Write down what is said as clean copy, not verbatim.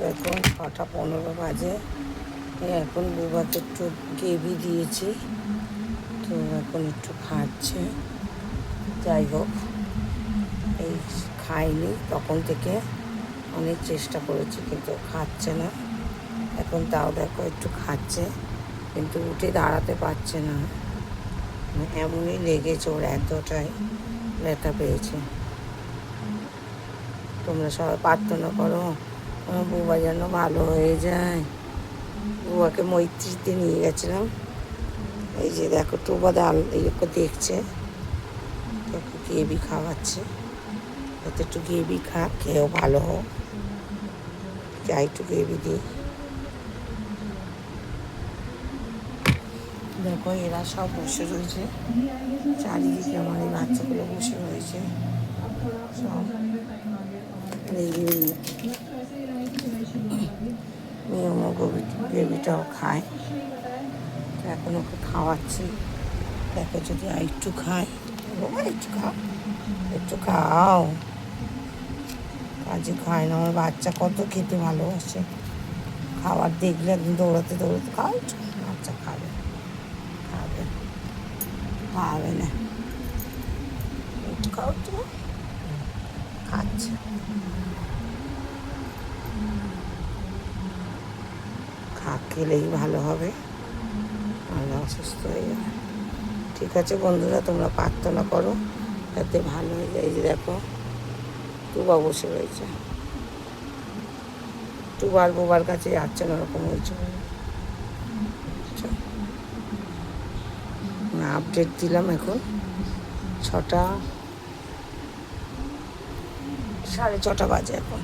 এখন 6:15 বাজে। এখন বুবাকে একটু গ্রেভি দিয়েছি, তো এখন একটু খাচ্ছে। যাই হোক, এই খাইনি তখন থেকে, অনেক চেষ্টা করেছি কিন্তু খাচ্ছে না। এখন তাও দেখো একটু খাচ্ছে, কিন্তু উঠে দাঁড়াতে পারছে না। এমনই লেগেছে ওর, এতটাই ব্যথা পেয়েছে। তোমরা সবাই প্রার্থনা করো আমার বুবা যেন ভালো হয়ে যায়। বুবাকে মৈত্রীতে নিয়ে গেছিলাম, এই যে দেখো টুবা ডাল এইকে দেখছে, একটু গ্রেভি খাওয়াচ্ছে, যাতে একটু গ্রেভি খেয়েও ভালো হোক। যাই একটু গ্রেভি দিই। দেখো এরা সব বসে রয়েছে চারিদিকে, আমার এই বাচ্চাগুলো বসে রয়েছে সব। মেয়েও গ্রেভিটাও খায়, এখন ওকে খাওয়াচ্ছি। দেখো যদি আর একটু খাই, একটু খাও, একটু খাও। কাজে খায় না আমার বাচ্চা, কত খেতে ভালোবাসে। খাবার দেখলে একদম দৌড়াতে দৌড়াতে খাও, একটু বাচ্চা খাবে, খাবে খাবে না, একটু খাও, একটু খাচ্ছে। খেলেই ভালো হবে, ভালো অসুস্থ হয়ে যাবে। ঠিক আছে বন্ধুরা, তোমরা প্রার্থনা করো যাতে ভালো হয়ে যায়। এই যে দেখো টুবা বসে রয়েছে, টুবার বোবার কাছে যাচ্ছে না, ওরকম হয়েছে। আপডেট দিলাম, এখন 6:30 বাজে এখন।